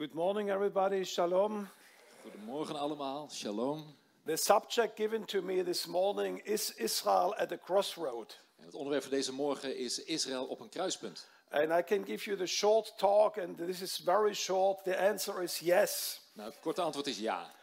Good morning, everybody. Shalom. Goedemorgen allemaal, shalom. The subject given to me this morning is Israel at a crossroad. En het onderwerp van deze morgen is Israël op een kruispunt. And I can give you the short talk, and this is very short. The answer is yes. Nou, het korte antwoord is ja.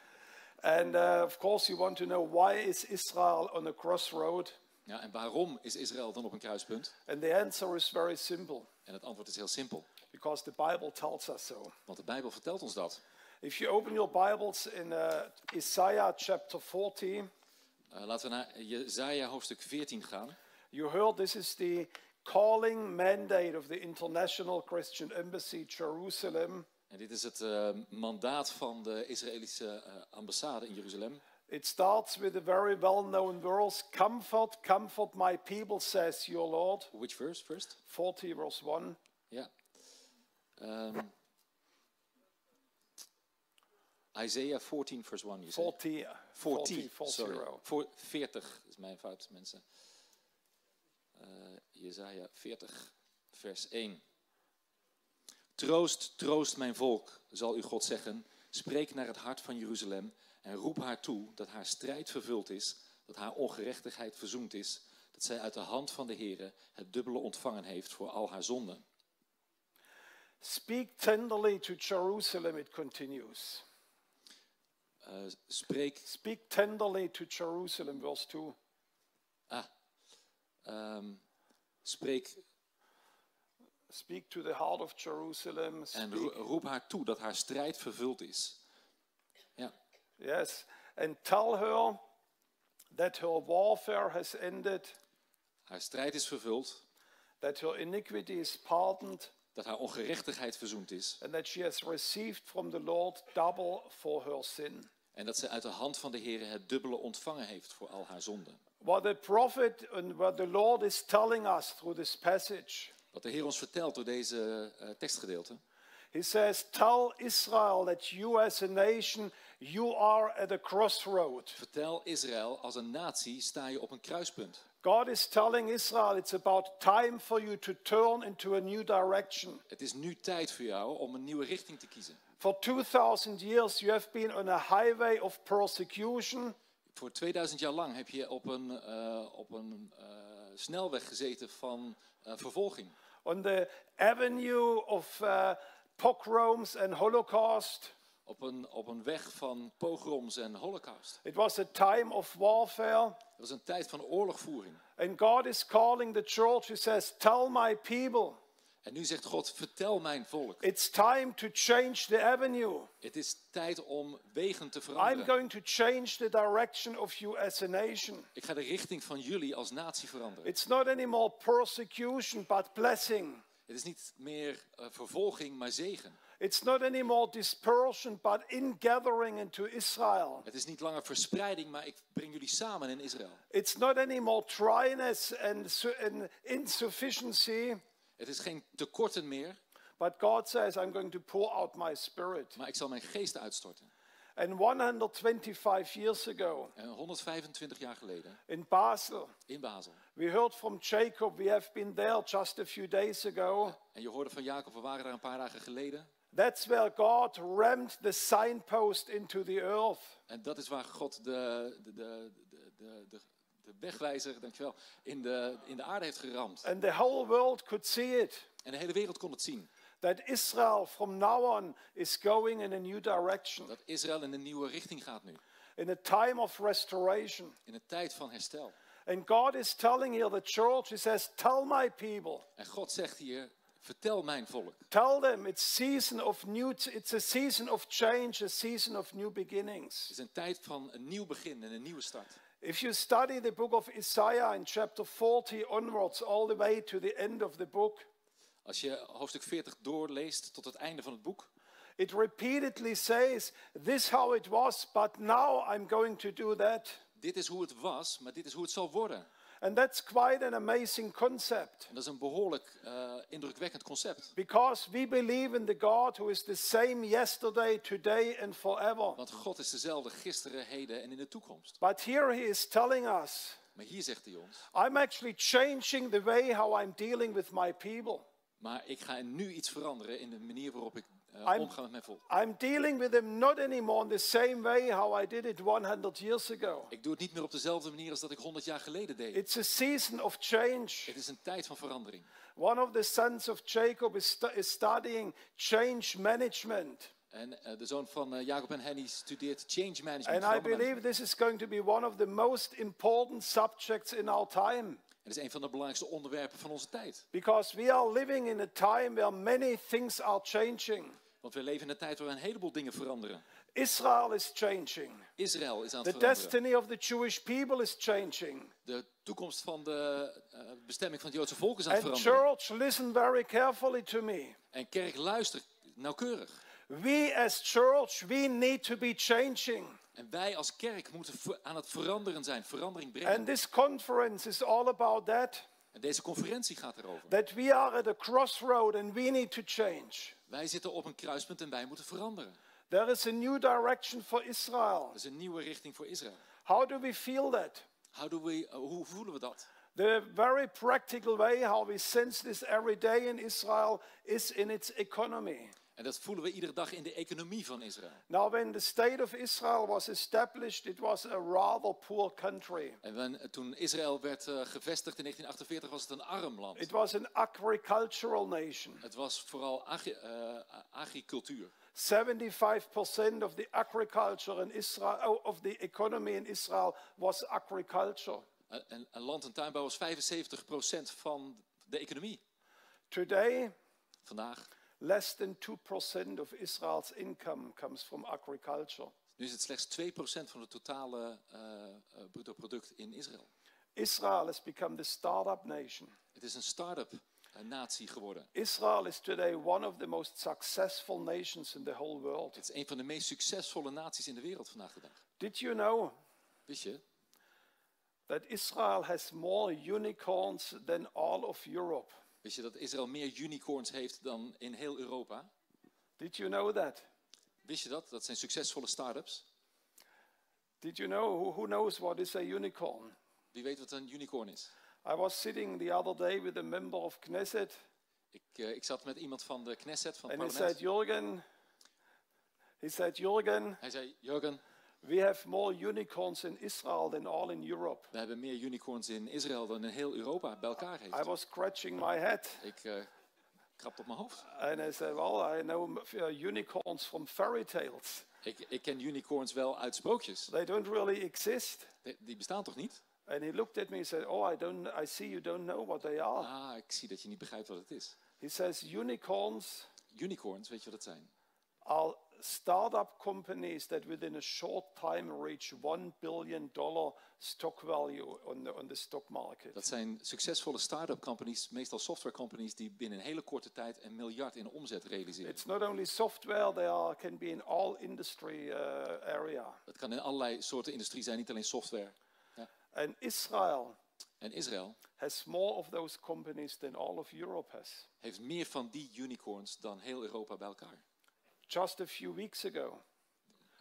And of course you want to know why is Israel on a crossroad? Ja, en waarom is Israël dan op een kruispunt? And the answer is very simple. En het antwoord is heel simpel. Because the Bible tells us so. Want de Bijbel vertelt ons dat. If you open your Bibles in ICEJ chapter 14. Laten we naar Jesaja hoofdstuk 14 gaan. You heard this is the calling mandate of the International Christian Embassy, Jerusalem. En dit is het mandaat van de Israëlische ambassade in Jeruzalem. It starts with a very well-known verse, comfort, comfort my people, says your Lord. Which verse first? 40 verse 1. Ja. Isaiah 14 verse 1. 40. Sorry. 40 is mijn fout, mensen. Jesaja 40 vers 1. Troost, troost mijn volk, zal uw God zeggen. Spreek naar het hart van Jeruzalem en roep haar toe dat haar strijd vervuld is, dat haar ongerechtigheid verzoend is, dat zij uit de hand van de Heere het dubbele ontvangen heeft voor al haar zonden. Speak tenderly to Jerusalem, it continues. Speak tenderly to Jerusalem, verse 2. Speak to the heart of Jerusalem. En roep haar toe dat haar strijd vervuld is. Ja. Yes, and tell her that her warfare has ended. Haar strijd is vervuld. That her iniquity is pardoned. Dat haar ongerechtigheid verzoend is. And that she has received from the Lord double for her sin. En dat ze uit de hand van de Heere het dubbele ontvangen heeft voor al haar zonden. What the prophet and what the Lord is telling us through this passage. Wat de Heer ons vertelt door deze tekstgedeelte. He says, tell Israel that you as a nation, you are at a crossroad. Vertel Israël, als een natie sta je op een kruispunt. God is telling Israel it's about time for you to turn into a new direction. Het is nu tijd voor jou om een nieuwe richting te kiezen. For 2000 years you have been on a highway of persecution. Voor 2000 jaar lang heb je op een snelweg gezeten van vervolging. On the avenue of pogroms and Holocaust. Op een weg van pogroms en holocaust. It was a time of warfare. Het was een tijd van oorlogvoering. And God is calling the church. He says, tell my people. En nu zegt God, vertel mijn volk. It's time to change the avenue. Het is tijd om wegen te veranderen. I'm going to change the direction of you as a nation. Ik ga de richting van jullie als natie veranderen. It's not anymore persecution, but blessing. Het is niet meer vervolging, maar zegen. It's not anymore dispersion, but ingathering into Israel. Het is niet langer verspreiding, maar ik breng jullie samen in Israël. It's not anymore dryness and insufficiency. Het is geen tekorten meer. But God says, I'm going to pour out my spirit. Maar ik zal mijn geest uitstorten. And 125 years ago. En 125 jaar geleden. In Basel. In Basel. We heard from Jacob. We have been there just a few days ago. En je hoorde van Jacob, we waren daar een paar dagen geleden. That's where God rammed the signpost into the earth. En dat is waar God de wegwijzer, dankjewel, in de aarde heeft geramd. And the whole world could see it. En de hele wereld kon het zien. That Israel from now on is going in a new direction. Dat Israël in een nieuwe richting gaat nu. In a time of restoration. In een tijd van herstel. And God is telling here the church, he says, tell my people. En God zegt hier, vertel mijn volk. Tell them it's a season of change, a season of new beginnings. Het is een tijd van een nieuw begin en een nieuwe start. If you study the book of Isaiah in chapter 40 onwards, all the way to the end of the book. Als je hoofdstuk 40 doorleest tot het einde van het boek. It repeatedly says, this how it was, but now I'm going to do that. Dit is hoe het was, maar dit is hoe het zal worden. And that's quite an amazing concept. En dat is een behoorlijk indrukwekkend concept. Because we believe in the God who is the same yesterday, today and forever. Want God is dezelfde gisteren, heden en in de toekomst. But here he is telling us. Maar hier zegt hij ons. I'm actually changing the way how I'm dealing with my people. Maar ik ga nu iets veranderen in de manier waarop ik omgaan met mijn volk. I'm dealing with them not anymore in the same way how I did it 100 years ago. Ik doe het niet meer op dezelfde manier als dat ik 100 jaar geleden deed. It's a season of change. Het is een tijd van verandering. One of the sons of Jacob is studying change management. En de zoon van Jacob en Henny studeert change management. And I believe this is going to be one of the most important subjects in our time. Het is een van de belangrijkste onderwerpen van onze tijd. Because we are living in a time where many things are changing. Want we leven in een tijd waar een heleboel dingen veranderen. Israel is changing. Israël is aan The het veranderen. destiny of the Jewish people is changing. De toekomst van de bestemming van het Joodse volk is aan het And veranderen. church, listen very carefully to me. En kerk, luister nauwkeurig. We as church, we need to be changing. En wij als kerk moeten aan het veranderen zijn, verandering brengen. And this conference is all about that. En deze conferentie gaat erover. That we are at a crossroad and we need to change. Wij zitten op een kruispunt en wij moeten veranderen. There is a new direction for Israel. Er is een nieuwe richting voor Israël. How do we feel that? Hoe voelen we dat? The very practical way how we sense this every day in Israel is in its economy. En dat voelen we iedere dag in de economie van Israël. Now, when the state of Israel was established, it was a rather poor country. En toen Israël werd gevestigd in 1948 was het een arm land. It was an agricultural nation. Het was vooral agricultuur. 75% of the agriculture in Israel, of the economy in Israel, was agriculture. En land- en tuinbouw was 75% van de economie. Today, Vandaag. less than 2% of Israel's income comes from agriculture. Nu is het slechts 2% van het totale bruto product in Israël. Israel has become the startup nation. Het is een start-up natie geworden. Israel is today one of the most successful nations in the whole world. Het is een van de meest succesvolle naties in de wereld vandaag de dag. Did you know Wist je that Israel has more unicorns than all of Europe? Wist je dat Israël meer unicorns heeft dan in heel Europa? Did you know that? Wist je dat? Dat zijn succesvolle start-ups. Did you know, who knows what is a unicorn? Wie weet wat een unicorn is? I was sitting the other day with a member of Knesset. Ik zat met iemand van de Knesset, van het And he parlement. said, Jürgen, Hij zei, Jürgen, we have more unicorns in Israel than all in Europe. we hebben meer unicorns in Israël dan in heel Europa bij elkaar I heeft. was scratching my head. Ik krapte op mijn hoofd. And I said, well, I know unicorns from fairy tales. Ik ken unicorns wel uit sprookjes. They don't really exist. Die bestaan toch niet? And he looked at me and said, oh, I see you don't know what they are. Ah, ik zie dat je niet begrijpt wat het is. He says, unicorns Unicorns, weet je wat dat zijn? are startup companies that within a short time reach $1 billion stock value on the stock market. Dat zijn succesvolle start-up companies, meestal software companies, die binnen een hele korte tijd $1 miljard in omzet realiseren. It's not only software, can be in all industry area. Dat kan in allerlei soorten industrie zijn, niet alleen software. Ja. And Israel En Israël has more of those companies than all of Europe has. heeft meer van die unicorns dan heel Europa bij elkaar. Just a few weeks ago,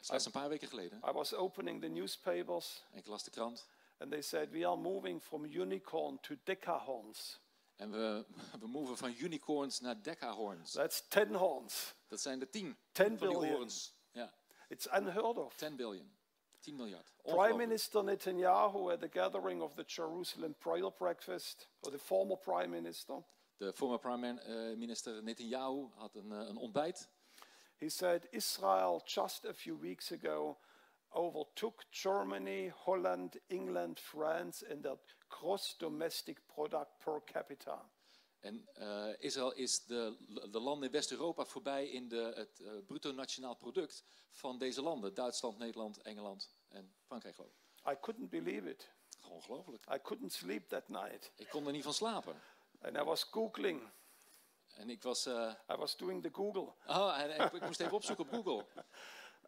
Slechts een paar weken geleden. I was opening the newspapers En ik las de krant. and they said, we are moving from unicorn to decahorns. En we moven van unicorns naar decahorns. That's 10 horns. Dat zijn de 10 10 van die billion. horens. Ja, It's unheard of. 10 billion. 10 miljard. Prime Ongelooflijk. Minister Netanyahu at the gathering of the Jerusalem prayer breakfast, or the former prime minister, De former prime minister Netanyahu had een ontbijt. he said Israel just a few weeks ago overtook Germany, Holland, England, France in their gross domestic product per capita. En Israël is de landen in West-Europa voorbij in het bruto nationaal product van deze landen. Duitsland, Nederland, Engeland en Frankrijk geloof ik. I couldn't believe it. Gewoon ongelooflijk. I couldn't sleep that night. Ik kon er niet van slapen. And I was Googling. En ik was... I was doing the Google. ik moest even opzoeken op Google.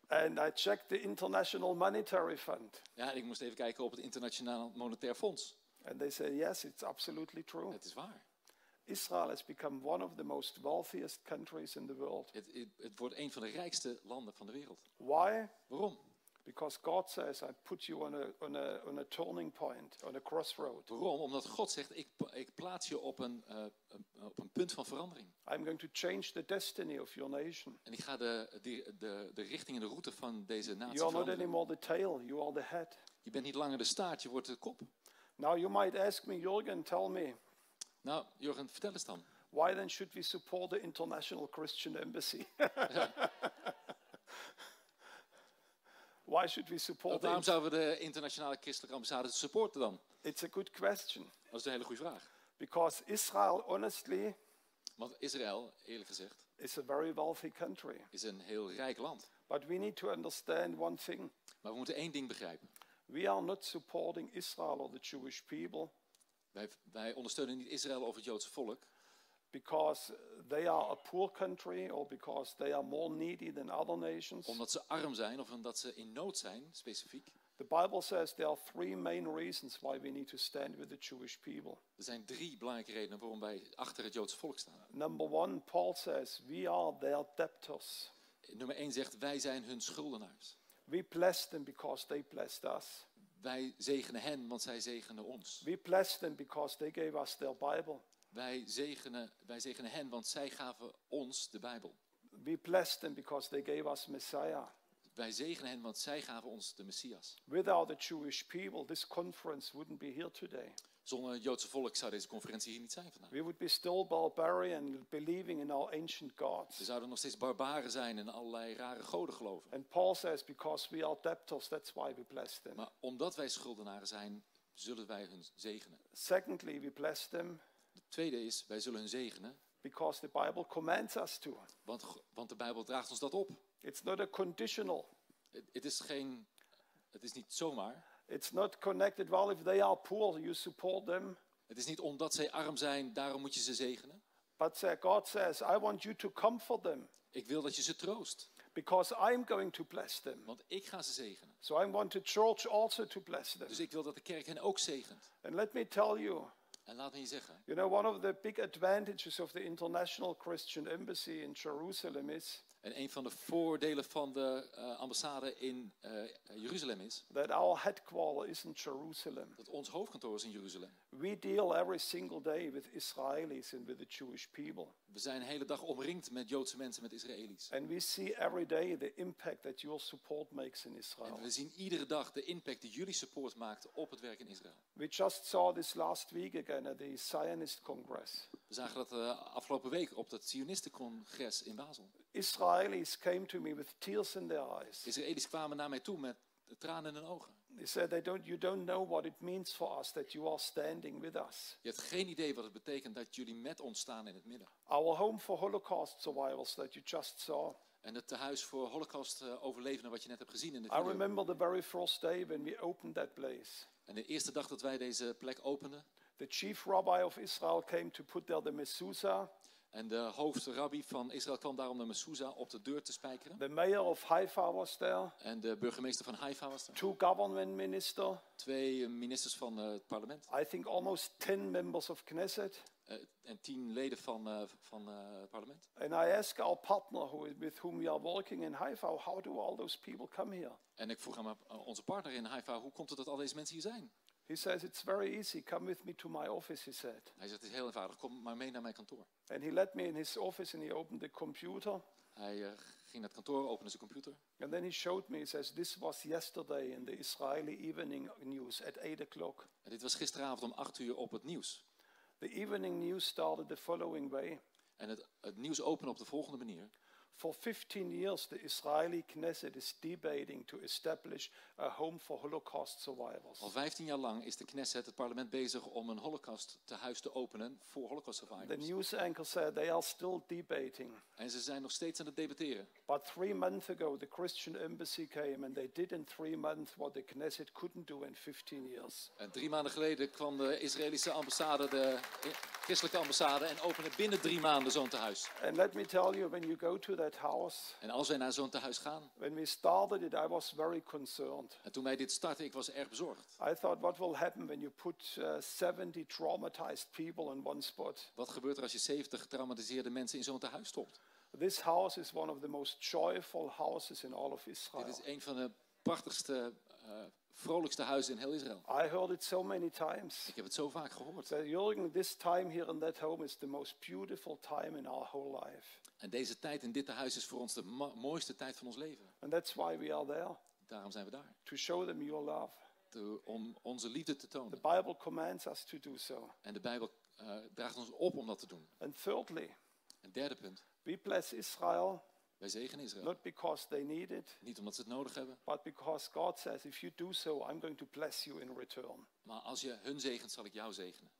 And I checked the International Monetary Fund. Ja, ik moest even kijken op het Internationale Monetair Fonds. And they said, yes, it's absolutely true. Het is waar. Israel has become one of the most wealthiest countries in the world. Het wordt een van de rijkste landen van de wereld. Why? Waarom? Because God says, I put you on a turning point, on a crossroad. Waarom? Omdat God zegt, ik plaats je op een punt van verandering. I'm going to change the destiny of your nation. En ik ga de richting en de route van deze natie You are not veranderen. anymore the tail, you are the head. Je bent niet langer de staart, je wordt de kop. Now you might ask me, Jürgen, tell me, Nou, Jürgen, vertel eens dan. why then should we support the International Christian Embassy? Why should we support Waarom them? zouden we de Internationale Christelijke Ambassade supporten dan? It's a good question. Dat is een hele goede vraag. Because Israel, honestly, Want Israël, eerlijk gezegd, is a very wealthy country. is een heel rijk land. But we need to understand one thing. Maar we moeten één ding begrijpen. We are not supporting Israel or the Jewish people Wij ondersteunen niet Israël of het Joodse volk. because they are a poor country or because they are more needy than other nations. Omdat ze arm zijn of omdat ze in nood zijn, specifiek. The Bible says there are three main reasons why we need to stand with the Jewish people. Er zijn 3 belangrijke redenen waarom wij achter het Joodse volk staan. Number one, Paul says, we are their debtors. Nummer 1 zegt, wij zijn hun schuldenaars. We bless them because they blessed us. Wij zegenen hen, want zij zegenen ons. We bless them because they gave us their Bible. Wij zegenen hen, want zij gaven ons de Bijbel. We bless them because they gave us Messiah. Wij zegenen hen, want zij gaven ons de Messias. Without the Jewish people, this conference wouldn't be here today. Zonder het Joodse volk zou deze conferentie hier niet zijn vandaag. We would be still barbarian, believing in our ancient gods. We zouden nog steeds barbaren zijn en allerlei rare goden geloven. And Paul says, because we are debtors, that's why we bless them. Maar omdat wij schuldenaren zijn, zullen wij hun zegenen. Secondly, we bless them Het tweede is, wij zullen hun zegenen, because the Bible commands us to. want de Bijbel draagt ons dat op. It's not a conditional. Het is niet zomaar. It's not connected, well, if they are poor, you support them. Het is niet omdat zij arm zijn, daarom moet je ze zegenen. But God says, I want you to comfort them Ik wil dat je ze troost, because I'm going to bless them. want ik ga ze zegenen. So I want the church also to bless them. Dus ik wil dat de kerk hen ook zegent. And let me tell you, En laat me je zeggen, you know, one of the big advantages of the International Christian Embassy in Jerusalem is en een van de voordelen van de ambassade in Jeruzalem is, that our headquarters is in Jerusalem. dat ons hoofdkantoor is in Jeruzalem. We deal every single day with Israelis and with the Jewish people. We zijn de hele dag omringd met Joodse mensen, met Israëli's. And we see every day the impact that your support makes in Israel. En we zien iedere dag de impact die jullie support maakt op het werk in Israël. We just saw this last week again at the ICEJ-congres. We zagen dat afgelopen week op dat Zionistencongres in Basel. Israelis came to me with tears in their eyes. Israëli's kwamen naar mij toe met tranen in hun ogen. They said, you don't know what it means for us that you are standing with us. Je hebt geen idee wat het betekent dat jullie met ons staan in het midden. Our home for Holocaust survivors that you just saw. En het tehuis voor Holocaust-overlevenden wat je net hebt gezien in de I video. remember the very first day when we opened that place. En de eerste dag dat wij deze plek openden. The chief rabbi of Israel came to put there the mezuzah. En de hoofdrabbi van Israël kwam daar om de mezuzah op de deur te spijkeren. The mayor of Haifa was there. En de burgemeester van Haifa was er. 2 government ministers. 2 ministers van het parlement. I think almost 10 members of Knesset. En 10 leden van het parlement. And I asked our partner with whom we are working in Haifa, how do all those people come here? En ik vroeg aan onze partner in Haifa, hoe komt het dat al deze mensen hier zijn? He says, it's very easy. Come with me to my office, he said. Hij zegt, het is heel eenvoudig, kom maar mee naar mijn kantoor. And he led me in his office and he opened the computer. Hij ging naar het kantoor, opende zijn computer. And then he showed me, he says, this was yesterday in the Israeli evening news at 8 o'clock. En dit was gisteravond om 8 uur op het nieuws. The evening news started the following way. En het nieuws opende op de volgende manier. For 15 years, the Israeli Knesset is debating to establish a home for Holocaust survivors. Al 15 jaar lang is de Knesset, het parlement, bezig om een Holocaust-tehuis te openen voor Holocaust The survivors. news anchor said they are still debating. En ze zijn nog steeds aan het debatteren. But 3 months ago, the Christian embassy came and they did in 3 months what the Knesset couldn't do in 15 years. En 3 maanden geleden kwam de Israëlische ambassade, de Christelijke ambassade, en opende binnen 3 maanden zo'n tehuis. And let me tell you, when you go to that house, En als wij naar zo'n tehuis gaan, when we started it, I was very concerned. en toen wij dit startten, ik was erg bezorgd. I thought, what will happen when you put 70 traumatized people in one spot? Wat gebeurt er als je 70 getraumatiseerde mensen in zo'n tehuis stopt? This house is one of the most joyful houses in all of Israel. Dit is een van de prachtigste, vrolijkste huizen in heel Israël. I heard it so many times. Ik heb het zo vaak gehoord. That Jürgen, this time here in that home is the most beautiful time in our whole life. En deze tijd in dit huis is voor ons de mooiste tijd van ons leven. And that's why we are there. Daarom zijn we daar. To show them your love. Om onze liefde te The tonen. Bible commands us to do so. En de Bijbel draagt ons op om dat te doen. And thirdly, Een derde punt. we bless Israel Wij zegenen Israël. not because they need it, Niet omdat ze het nodig hebben. but because God says, if you do so, I'm going to bless you in return. Maar als je hun zegent, zal ik jou zegenen.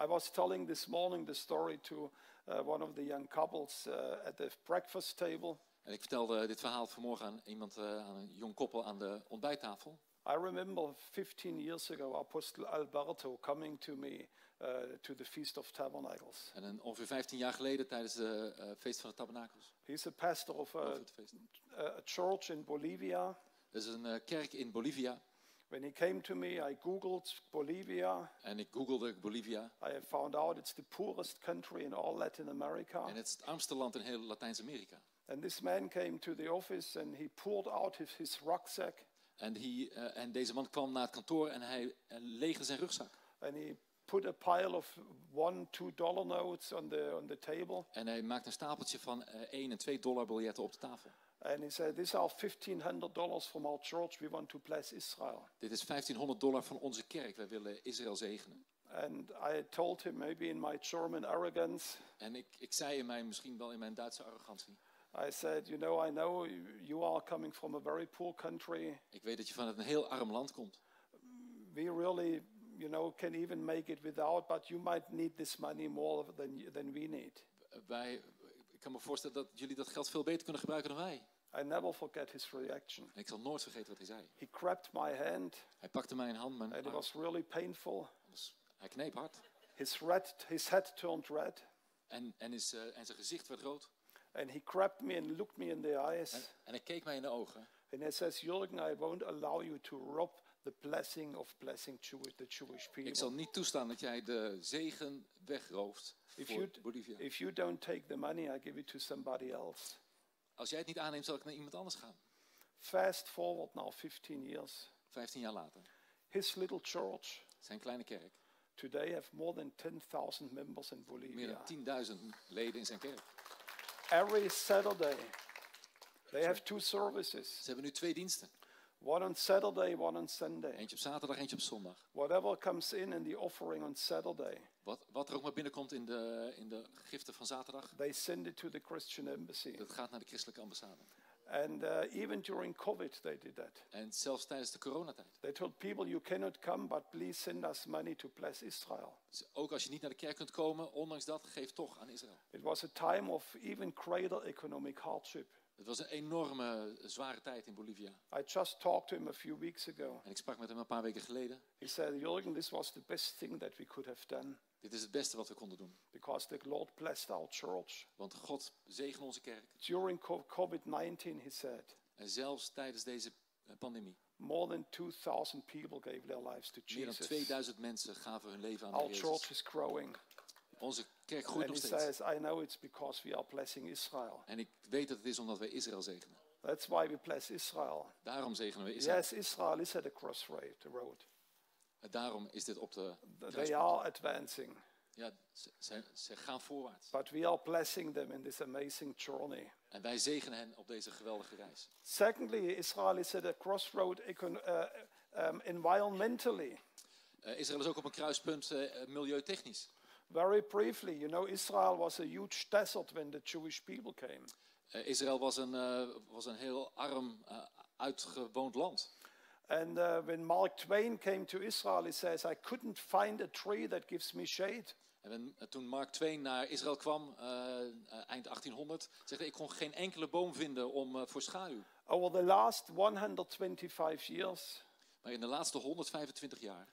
I was telling this morning the story to one of the young couples at the breakfast table. En ik vertelde dit verhaal vanmorgen aan aan een jong koppel aan de ontbijttafel. I remember 15 years ago, Apostle Alberto coming to me to the Feast of Tabernacles. En ongeveer 15 jaar geleden tijdens de feest van de tabernakels. He's a pastor of Over het feest. a church in Bolivia. Er is een kerk in Bolivia. When he came to me, I googled Bolivia. En ik googelde Bolivia. I found out it's the poorest country in all Latin America. En het is het armste land in heel Latijns-Amerika. And this man came to the office and he pulled out his rucksack. En deze man kwam naar het kantoor en hij leegde zijn rugzak. And he put a pile of $1-2 notes on the table. En hij maakte een stapeltje van 1 en 2 dollar biljetten op de tafel. And he said, these are $1,500 from our church. We want to bless Israel. Dit is $1,500 van onze kerk. Wij willen Israël zegenen. And I told him, maybe in my German arrogance, En ik zei misschien wel in mijn Duitse arrogantie. I said, I know you are coming from a very poor country. Ik weet dat je van een heel arm land komt. We really, can even make it without, but you might need this money more than we need. Ik kan me voorstellen dat jullie dat geld veel beter kunnen gebruiken dan wij. I never forget his reaction. En ik zal nooit vergeten wat hij zei. He grabbed my hand, Hij pakte mijn hand, mijn and it arm. was really painful. Hij kneep hard. His head turned red, En zijn gezicht werd rood. and he grabbed me and looked me in the eyes, En hij keek mij in de ogen. and he says, Jürgen, I won't allow you to rob the blessing of blessing the Jewish people. Ik zal niet toestaan dat jij de zegen wegrooft voor Bolivia. If you don't take the money, I give it to somebody else. Als jij het niet aanneemt, zal ik naar iemand anders gaan. Fast forward now 15 years. 15 jaar later. His little church Zijn kleine kerk. today have more than 10,000 members in Meer Bolivia. dan 10.000 leden in zijn kerk. Every Saturday, they have 2 services. Ze hebben nu 2 diensten. One on Saturday, one on Sunday. Eentje op zaterdag, eentje op zondag. Whatever comes in the offering on Saturday, Wat er ook maar binnenkomt in de giften van zaterdag, they send it to the Christian embassy. dat gaat naar de Christelijke Ambassade. And even during COVID, they did that. En zelfs tijdens de coronatijd. They told people, you cannot come, but please send us money to bless Israel. Dus ook als je niet naar de kerk kunt komen, ondanks dat, geef toch aan Israël. It was a time of even greater economic hardship. Het was een enorme, zware tijd in Bolivia. I just talked to him a few weeks ago. En ik sprak met hem een paar weken geleden. He said, Jürgen, this was the best thing that we could have done Dit is het beste wat we konden doen. because the Lord blessed our church. Want God zegene onze kerk. During COVID-19, he said, En zelfs tijdens deze pandemie. more than 2,000 people gave their lives to Meer dan Jesus. 2000 mensen gaven hun leven aan de Our Heer church Jezus. is growing. Onze kerk groeit And nog he steeds. says, I know it's because we are blessing Israel. En ik weet dat het is omdat wij Israël zegenen. That's why we bless Israel. Daarom zegenen we Israël. Yes, Israel is at a crossroad. En daarom is dit op de They kruispunt. are advancing, Ja, ze gaan voorwaarts. but we are blessing them in this amazing journey. En wij zegenen hen op deze geweldige reis. Secondly, Israel is at a crossroad environmentally. Israël is ook op een kruispunt milieutechnisch. Very briefly, Israel was a huge desert when the Jewish people came. Israël was een heel arm, uitgewoond land. And when Mark Twain came to Israel, he says, I couldn't find a tree that gives me shade. En toen Mark Twain naar Israël kwam, eind 1800, zegt hij, ik kon geen enkele boom vinden voor schaduw. Over the last 125 years, Maar in de laatste 125 jaar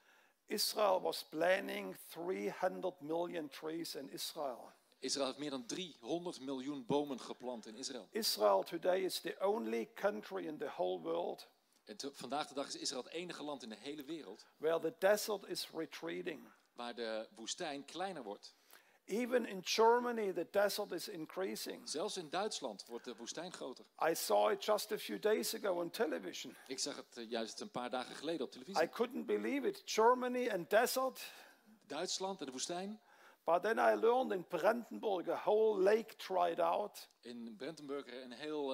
Israel was planting 300 million trees in Israel. Israël heeft meer dan 300 miljoen bomen geplant in Israël. Israel today is the only country in the whole world En vandaag de dag is Israël het enige land in de hele wereld where the desert is retreating. waar de woestijn kleiner wordt. Even in Germany, the desert is increasing. Zelfs in Duitsland wordt de woestijn groter. I saw it just a few days ago on television. Ik zag het juist een paar dagen geleden op televisie. I couldn't believe it. Germany and desert. Duitsland en de woestijn. But then I learned in Brandenburg a whole lake dried out. In Brandenburg een heel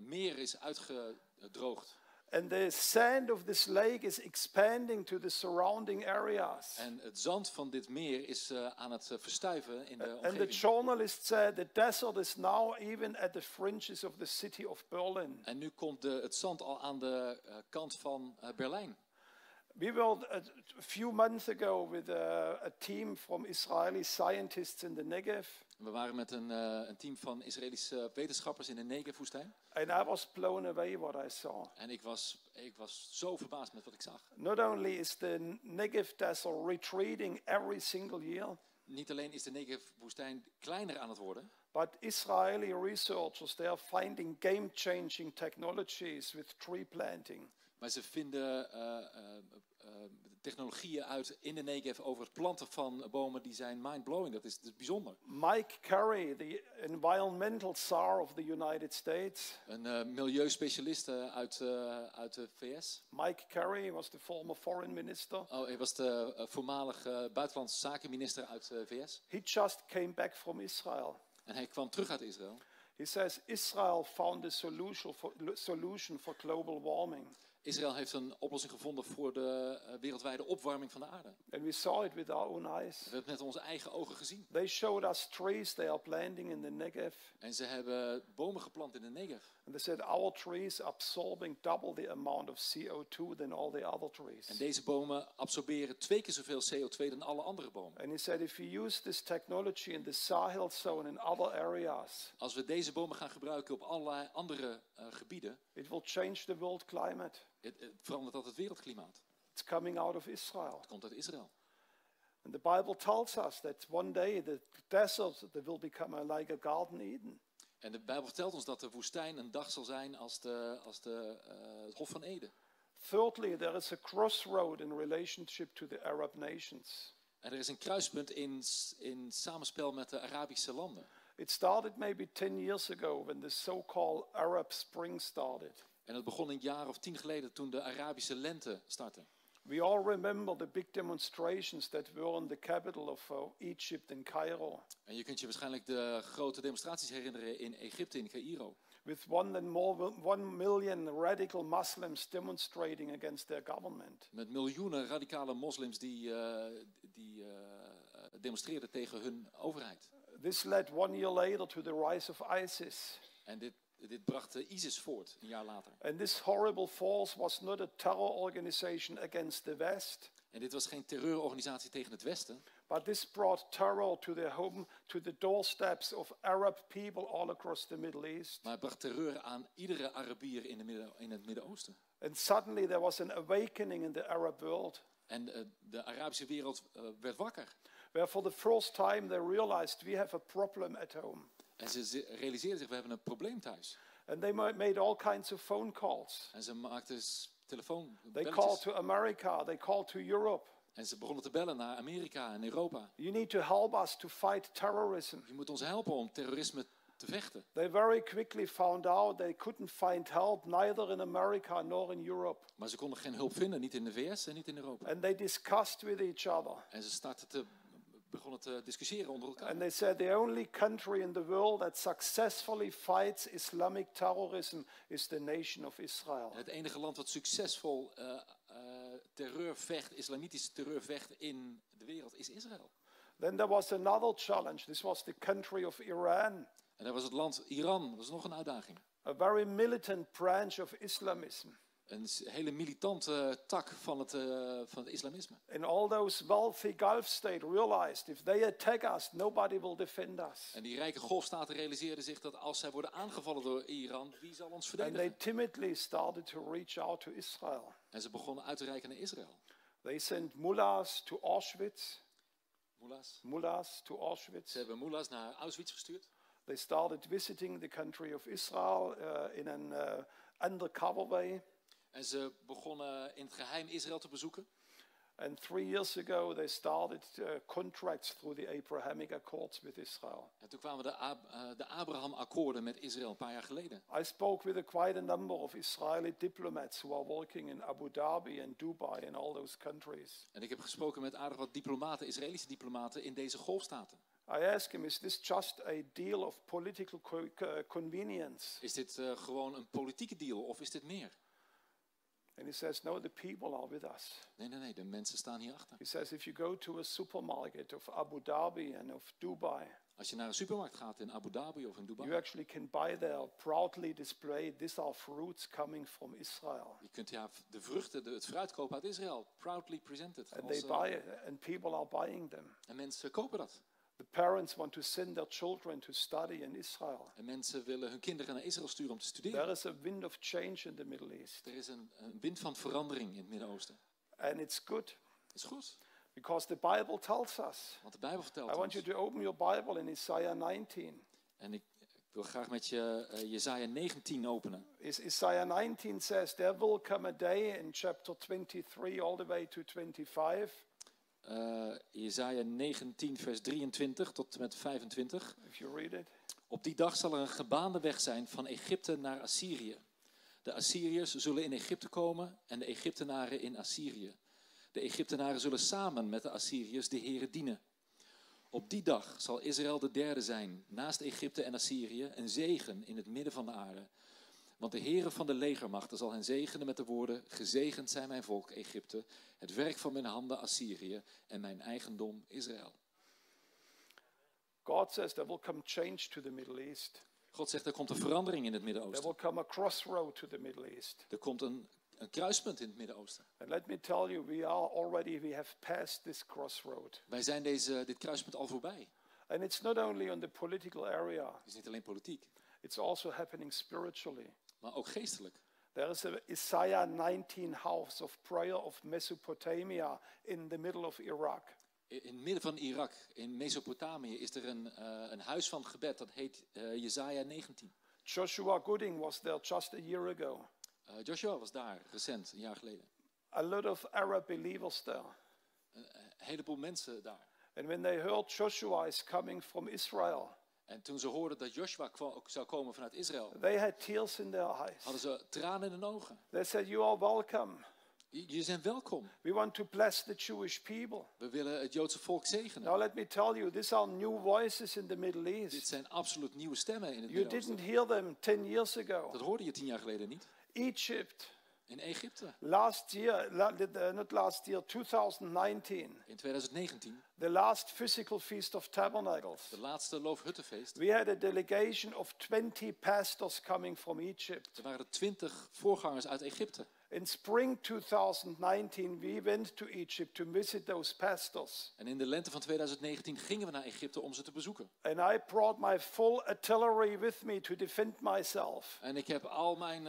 meer is uitgedroogd. And the sand of this lake is expanding to the surrounding areas. En het zand van dit meer is aan het verstuiven in de And the omgeving. journalist said the desert is now even at the fringes of the city of Berlin. En nu komt het zand al aan de kant van Berlijn. We were a few months ago with a team from Israeli scientists in the Negev. We waren met een team van Israëlische wetenschappers in de Negev-woestijn. And I was blown away what I saw. En ik was zo verbaasd met wat ik zag. Not only is the Negev desert retreating every single year, Niet alleen is de Negev-woestijn kleiner aan het worden, but Israeli researchers, they are finding game-changing technologies with tree planting. maar ze vinden technologieën uit in de Negev over het planten van bomen die zijn mind-blowing. Dat is bijzonder. Mike Carey, the environmental czar of the United States. Een milieuspecialist uit de VS. Mike Carey was the former foreign minister. Oh, hij was de voormalige buitenlandse zakenminister uit de VS. He just came back from Israel. En hij kwam terug uit Israël. He says Israel found a solution for global warming. Israël heeft een oplossing gevonden voor de wereldwijde opwarming van de aarde. And we saw it with our own eyes. We hebben het met onze eigen ogen gezien. They showed us trees they are planting in the Negev. En ze hebben bomen geplant in de Negev. And they said our trees absorbing double the amount of CO2 than all the other trees. En deze bomen absorberen 2 keer zoveel CO2 dan alle andere bomen. And he said if we use this technology in the Sahel zone and other areas, Als we deze bomen gaan gebruiken op allerlei andere gebieden, it will change the world climate. het verandert dat het wereldklimaat. It's coming out of Israel. Het komt uit Israël. And the Bible tells us that one day the desert they will become like a Garden Eden. En de Bijbel vertelt ons dat de woestijn een dag zal zijn als het Hof van Eden. Thirdly, there is a crossroad in relationship to the Arab nations. En er is een kruispunt in samenspel met de Arabische landen. It started maybe 10 years ago when the so-called Arab Spring started. En het begon een jaar of 10 geleden toen de Arabische lente startte. We all remember the big demonstrations that were in the capital of Egypt in Cairo. En je kunt je waarschijnlijk de grote demonstraties herinneren in Egypte, in Caïro. With 1 million radical Muslims demonstrating against their government. Met miljoenen radicale moslims die demonstreerden tegen hun overheid. This led 1 year later to the rise of ISIS. En dit bracht ISIS voort, een jaar later. And this horrible force was not a terror organization against the West. En dit was geen terreurorganisatie tegen het Westen. But this brought terror to the doorsteps of Arab people all across the Middle East. Maar het bracht terreur aan iedere Arabier in het Midden-Oosten. And suddenly there was an awakening in the Arab world. En de Arabische wereld werd wakker. Where for the first time they realized we have a problem at home. En ze realiseerden zich, we hebben een probleem thuis. And they made all kinds of phone calls. En ze maakten telefoonbelletjes. They called to America, they called to Europe. En ze begonnen te bellen naar Amerika en Europa. You need to help us to fight terrorism. Je moet ons helpen om terrorisme te vechten. They very quickly found out they couldn't find help neither in America nor in Europe. Maar ze konden geen hulp vinden, niet in de VS en niet in Europa. And they discussed with each other. En ze begonnen te discussiëren onder elkaar. And they said the only country in the world that successfully fights Islamic terrorism is the nation of Israel. Het enige land dat succesvol terreur vecht, islamitische terreur vecht in de wereld, is Israël. Then there was another challenge. This was the country of Iran. En daar was het land Iran, dat was nog een uitdaging. A very militant branch of Islamism. Een hele militante tak van het islamisme. And all those wealthy Gulf states realized if they attack us, nobody will defend us. En die rijke golfstaten realiseerden zich dat als zij worden aangevallen door Iran, wie zal ons And they verdedigen? timidly started to reach out to Israel. En ze begonnen uit te reiken naar Israël. They sent mullahs to Auschwitz. Mullahs. Mullahs to Auschwitz. Ze hebben mullahs naar Auschwitz gestuurd. They started visiting the country of Israel in an undercover way. En ze begonnen in het geheim Israël te bezoeken. And 3 years ago, they started contracts through the Abrahamic Accords with Israel. En toen kwamen de Abraham-akkoorden met Israël een paar jaar geleden. I spoke with quite a number of Israeli diplomats who are working in Abu Dhabi and Dubai and all those countries. En ik heb gesproken met aardig wat diplomaten, Israëlische diplomaten in deze golfstaten. I asked him, is this just a deal of political convenience? Is dit gewoon een politieke deal of is dit meer? And he says, no, the people are with us. Nee, de mensen staan hierachter. He says, if you go to a supermarket of Abu Dhabi and of Dubai, Als je naar een supermarkt gaat in Abu Dhabi of in Dubai, you actually can buy there proudly displayed, these are fruits coming from Israel. je kunt de vruchten, het fruit kopen uit Israël, proudly presented. And they buy it, and people are buying them. En mensen kopen dat. The parents want to send their children to study in Israel. En mensen willen hun kinderen naar Israël sturen om te studeren. There is a wind of change in the Middle East. Er is een wind van verandering in het Midden-Oosten. And it's good. Dat is goed, Because the Bible tells us. want de Bijbel vertelt I want you ons. to open your Bible in Isaiah 19. En ik wil graag met je Jesaja 19 openen. Isaiah 19 says, there will come a day in chapter 23 all the way to 25. Jesaja 19 vers 23 tot en met 25. If you read it. Op die dag zal er een gebaande weg zijn van Egypte naar Assyrië. De Assyriërs zullen in Egypte komen en de Egyptenaren in Assyrië. De Egyptenaren zullen samen met de Assyriërs de Heere dienen. Op die dag zal Israël de derde zijn, naast Egypte en Assyrië, een zegen in het midden van de aarde. Want de Heere van de legermachten zal hen zegenen met de woorden: gezegend zijn mijn volk Egypte, het werk van mijn handen Assyrië en mijn eigendom Israël. God says there will come change to the Middle East. God zegt er komt een verandering in het There Midden-Oosten. will come a crossroad to the Middle East. Er komt een kruispunt in het Midden-Oosten. And let me tell you, we have passed this crossroad. Wij zijn dit kruispunt al voorbij. And it's not only on the political area, Het is niet alleen politiek, it's also happening spiritually. maar ook geestelijk. There is a Isaiah 19 house of prayer of Mesopotamia in the middle of Iraq. In het midden van Irak, in Mesopotamië, is er een huis van gebed. Dat heet Jesaja 19. Joshua Gooding was there just a year ago. Joshua was daar recent, een jaar geleden. A lot of Arab believers there. Een heleboel mensen daar. And when they heard Joshua is coming from Israel, En toen ze hoorden dat Joshua zou komen vanuit Israël, they had tears in their eyes. hadden ze tranen in hun ogen. They said, you are welcome. Jullie zijn welkom. We want to bless the Jewish people. We willen het Joodse volk zegenen. Now let me tell you, these are new voices in the Middle Dit East. zijn absoluut nieuwe stemmen in het You Midden-Oosten. didn't hear them 10 years ago. Dat hoorde je 10 jaar geleden niet. Egypt, In Egypte, last year, not last year, 2019, in 2019, the last physical Feast of Tabernacles. de laatste Loofhuttenfeest. We had a delegation of 20 pastors coming from Egypt. Er waren 20 voorgangers uit Egypte. In spring 2019, we went to Egypt to visit those pastors. En in de lente van 2019 gingen we naar Egypte om ze te bezoeken. And I brought my full artillery with me to defend myself. En ik heb al mijn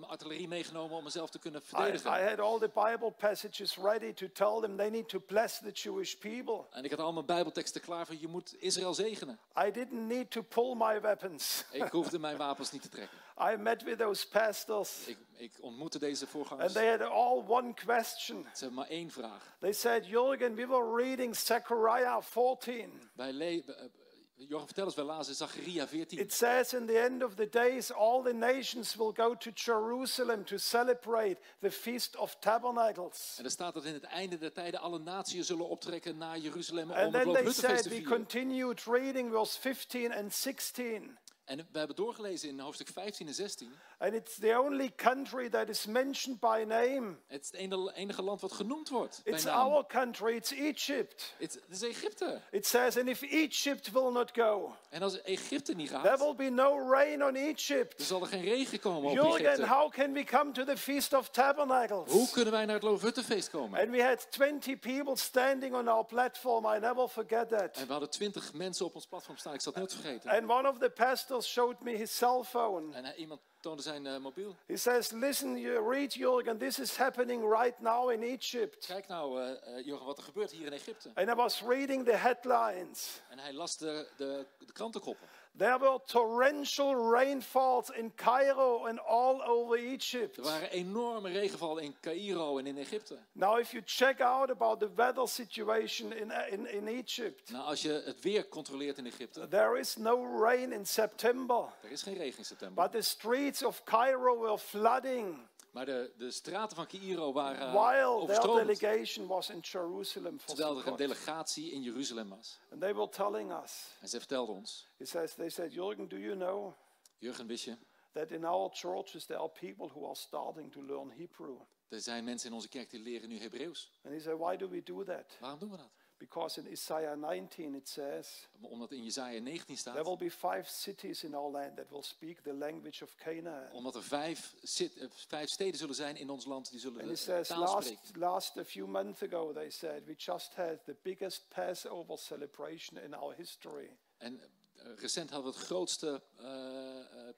artillerie meegenomen om mezelf te kunnen I verdedigen. had all the Bible passages ready to tell them they need to bless the Jewish people. En ik had al mijn bijbelteksten klaar van je moet Israël zegenen. I didn't need to pull my weapons. Ik hoefde mijn wapens niet te trekken. I met with those pastors. Ik ontmoette deze And voorgangers. they had all one question. Ze hebben maar één vraag. They said, Jürgen, we were reading Zechariah 14. Jürgen, vertel eens, wij lazen Zacharia 14. It says in the end of the days, all the nations will go to Jerusalem to celebrate the Feast of Tabernacles. En er staat dat in het einde der tijden alle naties zullen optrekken naar Jeruzalem om And het then they Loofhuttenfeest said, te we vieren. continued reading verse 15 and 16. En we hebben doorgelezen in hoofdstuk 15 en 16. And it's the only country that is mentioned by name. Het is het enige land wat genoemd wordt bij It's naam. our country, it's Egypt. Het is Egypte. It says, and if Egypt will not go, En als Egypte niet there gaat, will be no rain on Egypt. dan zal er geen regen komen op Jürgen, Egypte. how can we come to the Feast of Tabernacles? Hoe kunnen wij naar het Loofhuttenfeest komen? And we had 20 people standing on our platform. I never forget that. En we hadden 20 mensen op ons platform staan. Ik zal het nooit vergeten. And one of the pastors showed me his cell phone. En iemand toonde zijn mobiel. He says, listen, you read Jürgen, this is happening right now in Egypt. Kijk nou, Jürgen, wat er gebeurt hier in Egypte. And I was reading the headlines. En hij las de krantenkoppen. There were torrential rainfalls in Cairo and all over Egypt. Er waren enorme regenvallen in Caïro en in Egypte. Now, if you check out about the weather situation in Egypt, Nou, als je het weer controleert in Egypte, there is no rain in September, er is geen regen in september. but the streets of Cairo were flooding Maar de straten van Caïro waren while their overstroomd. delegation was in Jerusalem for Terwijl er een Sukkot. delegatie in Jeruzalem was. And they were telling us, En ze vertelden ons, they said, Jürgen, do you know Jürgen, wist je, that in our churches there are people who are starting to learn Hebrew? er zijn mensen in onze kerk die leren nu Hebreeuws. And he said, why do we do that? Waarom doen we dat? Because in Isaiah 19 it says, Omdat in Jesaja 19 there staat, will be 5 cities in our land that will speak the language of Canaan. omdat er 5 steden zullen zijn in ons land die zullen And he de says, taal spreken. a few months ago, they said, we just had the biggest Passover celebration in our history. En recent hadden we het grootste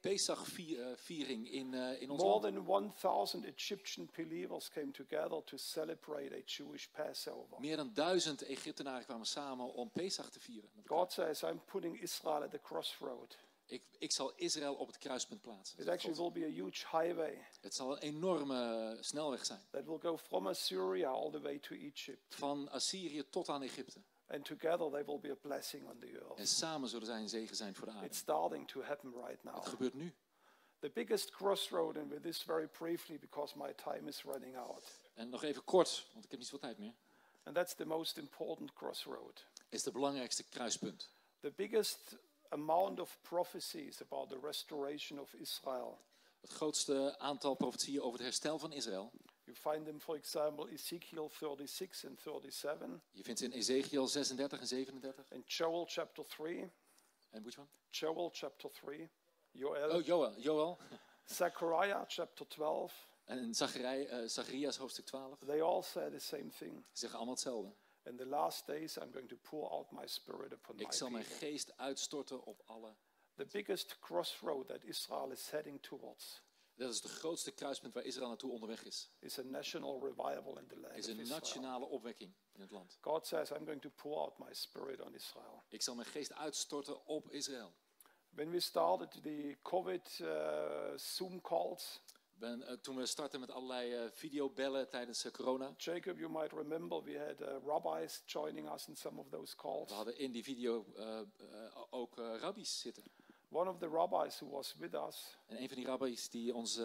Pesach-viering in ons More land. than 1,000 Egyptian believers came together to celebrate a Jewish Passover. Meer dan 1000 Egyptenaren kwamen samen om Pesach te vieren. met elkaar. God says, I'm putting Israel at the crossroad. Ik zal Israël op het kruispunt plaatsen. It actually will be a huge highway Het zal een enorme snelweg zijn. that will go from Assyria all the way to Egypt. Van Assyrië tot aan Egypte. And together they will be a blessing on the En earth. samen zullen zij een zegen zijn voor de aarde. It's starting to happen right now. Het gebeurt nu. The biggest crossroad, and with this very briefly because my time is running out, En nog even kort, want ik heb niet zoveel tijd meer. and that's the most important crossroad. Is de belangrijkste kruispunt. The biggest amount of prophecies about the restoration of Israel. Het grootste aantal profetieën over het herstel van Israël. You find them, for example, Ezekiel 36 and 37, Je vindt ze in Ezekiel 36 en 37. and Joel chapter 3, En which one? Joel chapter 3, Joel, Joel. Zechariah chapter 12. En in Zacharias hoofdstuk 12. They all say the same thing. Ze zeggen allemaal hetzelfde. In the last days I'm going to pour out my spirit upon my Ik zal mijn people. geest uitstorten op alle. The biggest crossroad that Israel is heading towards Dat is de grootste kruispunt waar Israël naartoe onderweg is. is a national revival in the land Is of een Israel. nationale opwekking in het land. God says, I'm going to pour out my spirit on Israel. Ik zal mijn geest uitstorten op Israël. When we started the COVID Zoom calls, Toen we startten met allerlei videobellen tijdens corona. Jacob, you might remember we had rabbis joining us in some of those calls. We hadden in die video ook rabbies zitten. One of the rabbis who was with us, En een van die rabbies die ons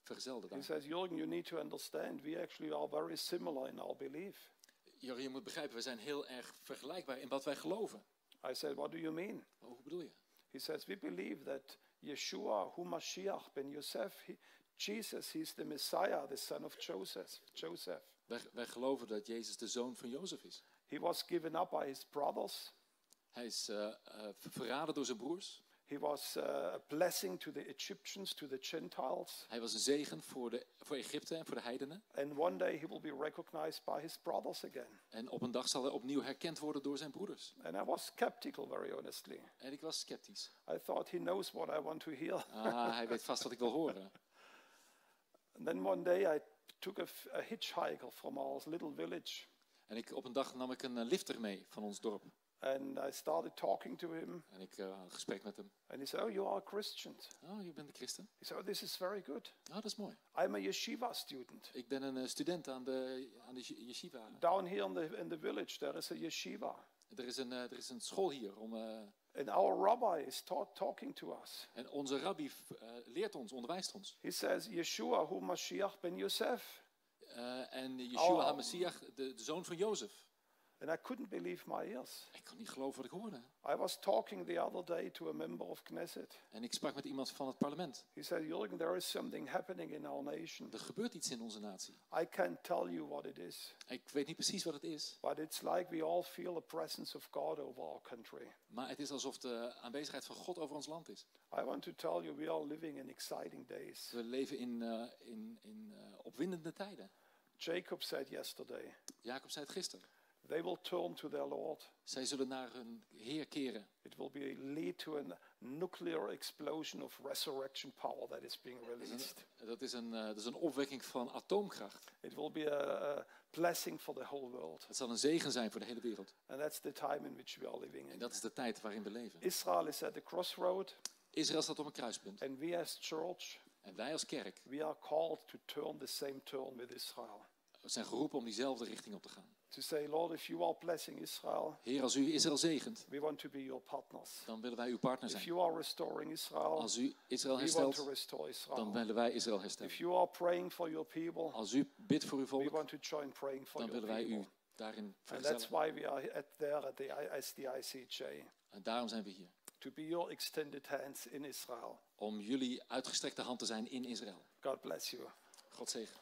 vergezelde he daar. says, Jürgen, you need to understand, we actually are very similar in our belief. Jurgen, je moet begrijpen, we zijn heel erg vergelijkbaar in wat wij geloven. I said, what do you mean? Hoe bedoel je? He says, we believe that Yeshua, hu Mashiach ben Yosef, Jesus, he's the Messiah, the son of Joseph. Wij geloven dat Jezus de zoon van Jozef is. He was given up by his brothers. Hij is verraden door zijn broers. He was a blessing to the Egyptians, to the Gentiles. Hij was een zegen voor Egypte en voor de heidenen. And one day he will be recognized by his brothers again. En op een dag zal hij opnieuw herkend worden door zijn broeders. And I was skeptical, very honestly. En ik was sceptisch. I thought he knows what I want to hear. Hij weet vast wat ik wil horen. And then one day I took a hitchhiker from our little village. En op een dag nam ik een lifter mee van ons dorp. And I started talking to him. En ik had een gesprek met hem. And he said, oh, you are a Christian. Oh, je bent een christen? He said, oh, this is very good. Oh, dat is mooi. I'm a yeshiva student. Ik ben een student aan de yeshiva. Down here in the village, there is a yeshiva. Er is een school hier. And our rabbi is talking to us. En onze rabbi leert ons, onderwijst ons. He says, Yeshua, hu Mashiach ben Yosef. En Yeshua HaMashiach, de zoon van Jozef. And I couldn't believe my ears. Ik kon niet geloven wat ik hoorde. I was talking the other day to a member of Knesset. En ik sprak met iemand van het parlement. He said, Jürgen, there is something happening in our nation. Er gebeurt iets in onze natie. I can't tell you what it is. Ik weet niet precies wat het is. But it's like we all feel the presence of God over our country. Maar het is alsof de aanwezigheid van God over ons land is. I want to tell you, we are living in exciting days. We leven in opwindende tijden. Jacob said yesterday, Jacob zei het gisteren. they will turn to their Lord. Zij zullen naar hun Heer keren. It will lead to nuclear explosion of resurrection power that is being released. Dat is een opwekking van atoomkracht. It will be a blessing for the whole world. Het zal een zegen zijn voor de hele wereld. And that's the time in which we are living in. En dat is de tijd waarin we leven. Israel is at the crossroad. Israël staat op een kruispunt. And we as church, En wij als kerk, we are called to turn the same turn with Israel. we zijn geroepen om diezelfde richting op te gaan. To say, Lord, if you are blessing Israel, Heer, als u Israël zegent, we want to be your partners. dan willen wij uw partner If zijn. you are restoring Israel, Als u Israël we want herstelt, to restore dan Israel. willen wij Israël If herstellen. you are praying for your people, Als u bidt voor uw we volk, want to join praying for dan your willen wij people. u daarin And that's vergezellen. why we are there as the ICEJ, En daarom zijn we hier. to be your extended hands in Israel. Om jullie uitgestrekte hand te zijn in Israël. God bless you. God zegen.